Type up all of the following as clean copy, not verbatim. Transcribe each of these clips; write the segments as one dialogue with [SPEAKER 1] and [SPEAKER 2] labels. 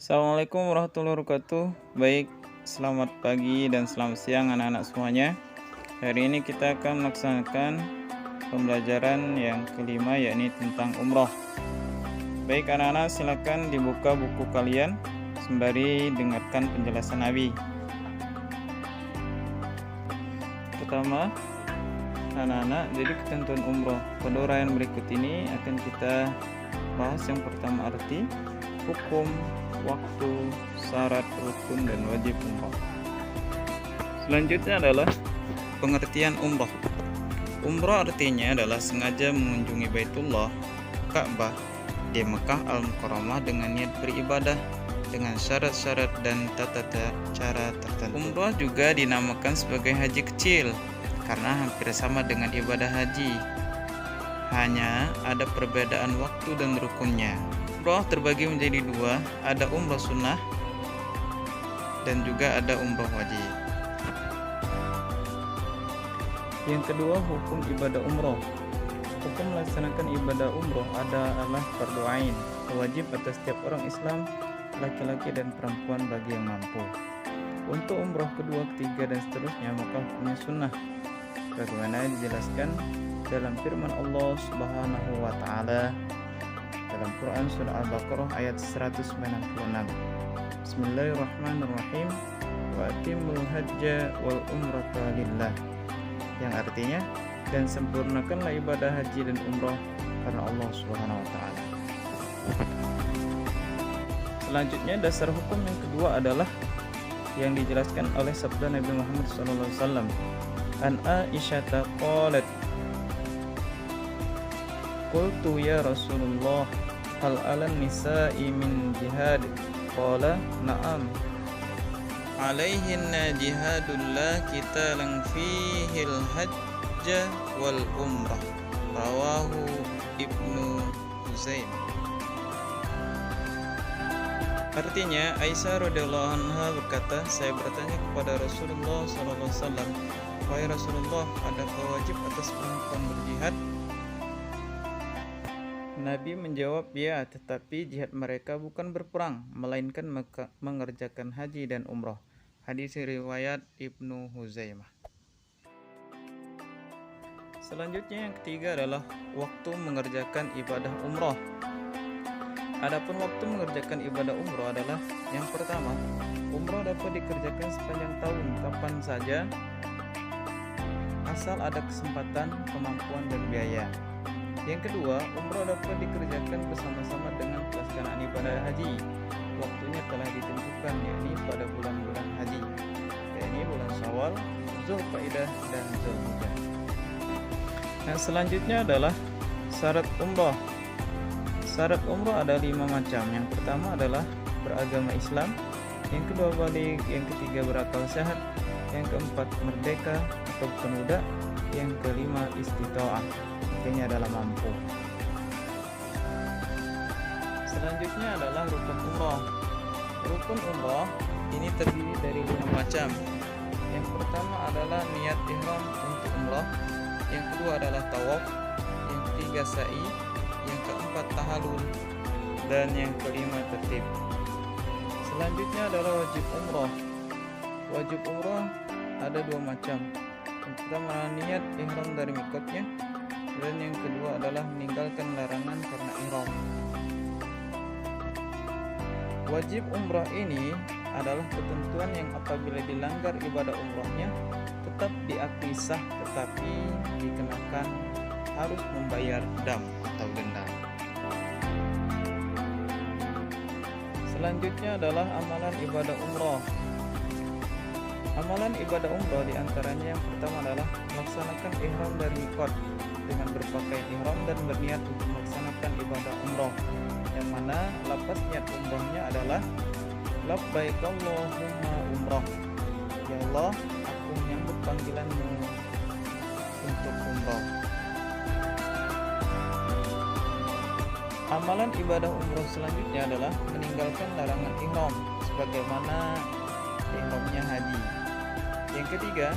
[SPEAKER 1] Assalamualaikum warahmatullahi wabarakatuh. Baik, selamat pagi dan selamat siang anak-anak semuanya. Hari ini kita akan melaksanakan pembelajaran yang kelima, yakni tentang umroh. Baik anak-anak, silakan dibuka buku kalian sembari dengarkan penjelasan Nabi. Pertama, anak-anak, jadi ketentuan umroh. Pada uraian berikut ini akan kita bahas yang pertama arti, hukum, waktu, syarat, rukun, dan wajib umroh. Selanjutnya adalah pengertian umroh. Umroh artinya adalah sengaja mengunjungi Baitullah, Ka'bah, di Mekah Al-Mukarramah dengan niat beribadah dengan syarat-syarat dan tata cara tertentu. Umroh juga dinamakan sebagai haji kecil karena hampir sama dengan ibadah haji. Hanya ada perbedaan waktu dan rukunnya. Umroh terbagi menjadi dua, ada umroh sunnah dan juga ada umroh wajib. Yang kedua, hukum ibadah umroh. Hukum melaksanakan ibadah umroh adalah fardu ain, wajib atas setiap orang Islam, laki-laki dan perempuan bagi yang mampu. Untuk umroh kedua, ketiga dan seterusnya maka hukumnya sunnah, bagaimana dijelaskan dalam firman Allah Subhanahu wa taala dalam Quran surah Al-Baqarah ayat 196. Bismillahirrahmanirrahim. Wa atimul hajja wal umrata lillah. Yang artinya, dan sempurnakanlah ibadah haji dan umrah karena Allah Subhanahu wa taala. Selanjutnya, dasar hukum yang kedua adalah yang dijelaskan oleh sabda Nabi Muhammad SAW. An Aisyah qalat, qultu ya Rasulullah, hal 'alan nisa'i min jihad? Qala na'am, alaihinna jihadul la qitalan fihil hajj wal umrah. Rawahu Ibnu Huzaimah. Artinya, Aisyah radhiyallahu anha berkata, saya bertanya kepada Rasulullah SAW, wahai Rasulullah, adakah wajib atas perempuan berjihad? Nabi menjawab, ya, tetapi jihad mereka bukan berperang, melainkan mengerjakan haji dan umroh. Hadis riwayat Ibnu Huzaimah. Selanjutnya yang ketiga adalah waktu mengerjakan ibadah umroh. Adapun waktu mengerjakan ibadah umroh adalah yang pertama, umroh dapat dikerjakan sepanjang tahun kapan saja asal ada kesempatan, kemampuan, dan biaya. Yang kedua, umroh dapat dikerjakan bersama-sama dengan pelaksanaan ibadah haji. Waktunya telah ditentukan, yakni pada bulan-bulan haji, yakni bulan Syawal, Zulqa'dah, dan Zulhijjah. Yang selanjutnya adalah syarat umroh. Syarat umroh ada 5 macam. Yang pertama adalah beragama Islam, yang kedua balik, yang ketiga berakal sehat, yang keempat merdeka atau pemuda, yang kelima istita'ah, artinya adalah mampu. Selanjutnya adalah rukun umroh. Rukun umroh ini terdiri dari 5 macam. Yang pertama adalah niat ihram untuk umroh, yang kedua adalah tawaf, yang ketiga sa'i, yang keempat tahalul, dan yang kelima tertib. Selanjutnya adalah wajib umroh. Wajib umroh ada 2 macam. Yang pertama niat ihram dari mikotnya, dan yang kedua adalah meninggalkan larangan karena ihram. Wajib umrah ini adalah ketentuan yang apabila dilanggar ibadah umrahnya tetap diakui sah, tetapi dikenakan harus membayar dam atau denda. Selanjutnya adalah amalan ibadah umrah. Amalan ibadah umrah diantaranya yang pertama adalah melaksanakan ihram dari mikot dengan berpakaian ihram dan berniat untuk melaksanakan ibadah umrah, yang mana lafaz niat umrahnya adalah labbaik Allahumma umrah. Ya Allah, aku menyambut panggilanmu untuk umrah. Amalan ibadah umrah selanjutnya adalah meninggalkan larangan ihram sebagaimana ihramnya haji. Yang ketiga,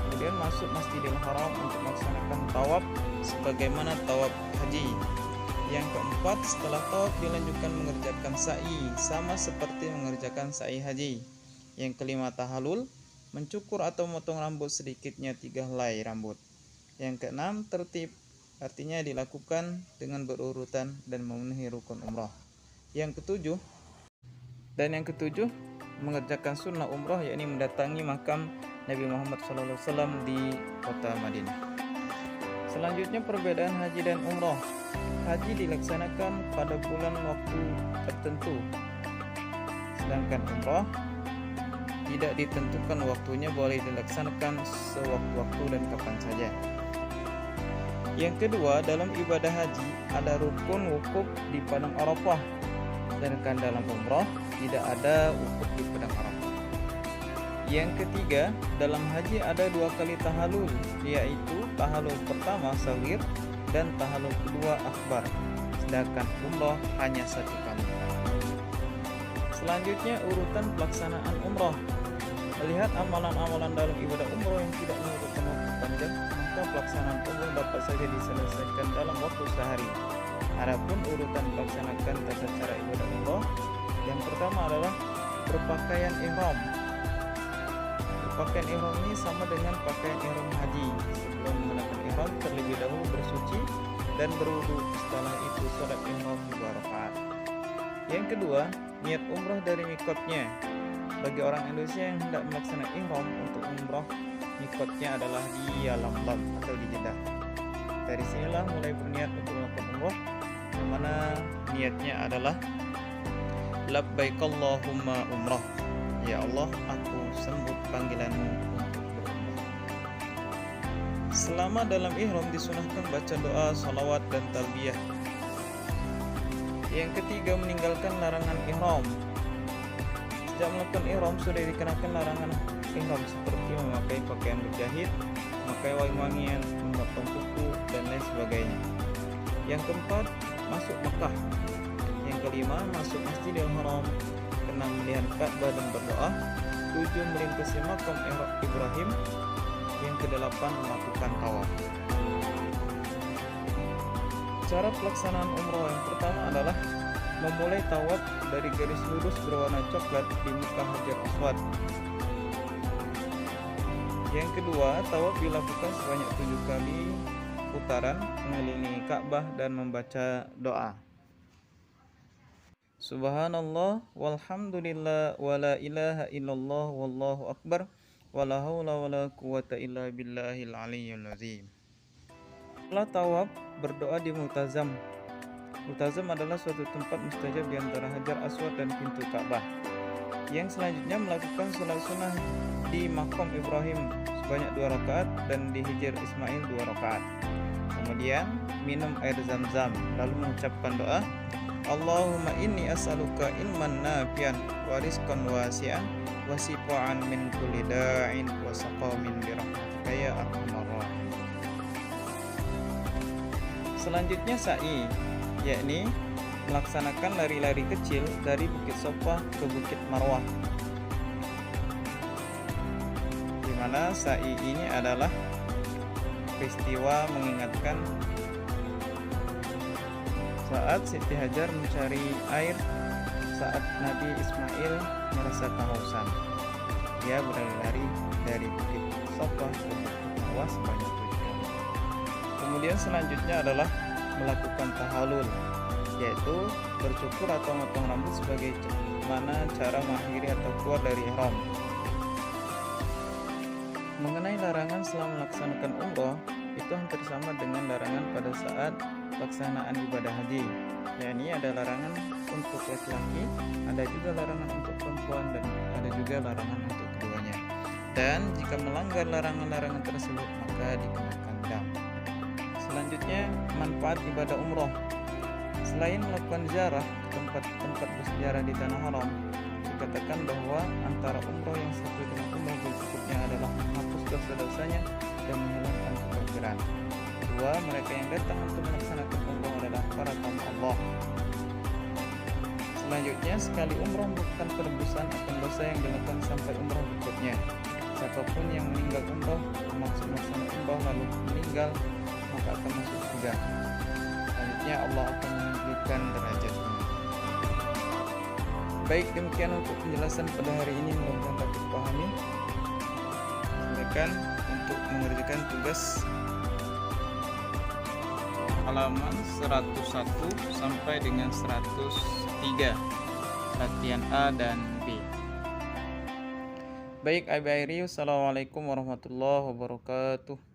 [SPEAKER 1] kemudian masuk Masjidil Haram untuk melaksanakan tawaf sebagaimana tawaf haji. Yang keempat, setelah tawaf dilanjutkan mengerjakan sa'i, sama seperti mengerjakan sa'i haji. Yang kelima, tahalul, mencukur atau memotong rambut sedikitnya 3 helai rambut. Yang keenam, tertib, artinya dilakukan dengan berurutan dan memenuhi rukun umrah. Yang ketujuh, mengerjakan sunnah umrah, yakni mendatangi makam Nabi Muhammad SAW di kota Madinah. Selanjutnya, perbedaan haji dan umrah. Haji dilaksanakan pada bulan waktu tertentu, sedangkan umrah tidak ditentukan waktunya, boleh dilaksanakan sewaktu-waktu dan kapan saja. Yang kedua, dalam ibadah haji ada rukun wukuf di padang Arafah, sedangkan dalam umrah tidak ada wukuf di padang Arafah. Yang ketiga, dalam haji ada 2 kali tahalul, yaitu tahalul pertama saghir dan tahalul kedua akbar, sedangkan umrah hanya 1 kali. Selanjutnya, urutan pelaksanaan umrah. Melihat amalan-amalan dalam ibadah umrah yang tidak memerlukan waktu panjang, maka pelaksanaan umrah dapat saja diselesaikan dalam waktu sehari. Adapun urutan melaksanakan tata cara ibadah umrah, yang pertama adalah berpakaian ihram. Berpakaian ihram ini sama dengan pakaian ihram haji. Sebelum mengenakan ihram, terlebih dahulu bersuci dan berwudu. Setelah itu salat ihram 2 rakaat. Yang kedua, niat umrah dari mikotnya. Bagi orang Indonesia yang hendak melaksanakan ihram untuk umrah, mikotnya adalah di Yalamlam atau di Jeddah. Dari sinilah mulai berniat untuk melakukan umrah, yang mana niatnya adalah labbaik Allahumma umrah. Ya Allah, aku sambut panggilanmu untuk berumrah. Selama dalam ihram disunahkan baca doa, salawat dan talbiyah. Yang ketiga, meninggalkan larangan ihram. Sejak melakukan ihram sudah dikenakan larangan ihram seperti memakai pakaian berjahit, memakai wangi-wangian, memotong kuku dan lain sebagainya. Yang keempat, masuk Mekah. Yang kelima, masuk Masjidil Haram, keenam melihat Ka'bah dan berdoa, 7 melintasi makam Ibrahim, yang kedelapan melakukan tawaf. Cara pelaksanaan umrah yang pertama adalah memulai tawaf dari garis lurus berwarna coklat di muka Hajar Aswad. Yang kedua, tawaf dilakukan sebanyak 7 kali putaran mengelilingi Ka'bah dan membaca doa. Subhanallah walhamdulillah wala ilaha illallah wallahu akbar wala haula wala quwata illa billahil aliyyil azim. Setelah tawaf, berdoa di Multazam. Multazam adalah suatu tempat mustajab di antara Hajar Aswad dan pintu Ka'bah. Yang selanjutnya melakukan sholat sunnah di makam Ibrahim sebanyak 2 rakaat dan di Hijr Ismail 2 rakaat. Kemudian minum air zam-zam, lalu mengucapkan doa, Allahumma inni as'aluka ilman nafi'an wa rizqan wasi'an wa shifaan min kulli da'in wa saqamin bi rahmatika ya arhamar rahimin. Selanjutnya sa'i, yakni melaksanakan lari-lari kecil dari Bukit Sofa ke Bukit Marwah, di mana sa'i ini adalah peristiwa mengingatkan saat Siti Hajar mencari air saat Nabi Ismail merasa kehausan. Dia berlari dari Bukit Sofa ke Bukit Marwah sebanyak 7 kali. Kemudian selanjutnya adalah melakukan tahalul, yaitu bercukur atau memotong rambut sebagai mana cara mengakhiri atau keluar dari ihram. Mengenai larangan selama melaksanakan umrah, itu hampir sama dengan larangan pada saat pelaksanaan ibadah haji, yakni ada larangan untuk laki-laki, ada juga larangan untuk perempuan, dan ada juga larangan untuk keduanya. Dan jika melanggar larangan-larangan tersebut, maka dikenakan dam. Selanjutnya, manfaat ibadah umrah. Selain melakukan ziarah ke tempat-tempat bersejarah di tanah haram, dikatakan bahwa antara umrah yang satu dengan umrah berikutnya adalah menghapus dosa-dosanya dan menghilangkan kekafiran. Kedua, mereka yang datang untuk melaksanakan umrah adalah para tamu Allah. Selanjutnya, sekali umrah merupakan penebusan akan dosa yang dilakukan sampai umrah berikutnya. Siapapun yang meninggal umrah, termasuk melaksanakan umrah lalu meninggal, maka akan masuk surga. Selanjutnya selanjutnya Allah akan meninggikan derajatnya. Baik, demikian untuk penjelasan pada hari ini, mudah-mudahan dapat dipahami. Silakan untuk mengerjakan tugas halaman 101 sampai dengan 103 latihan A dan B. Baik, Assalamualaikum warahmatullahi wabarakatuh.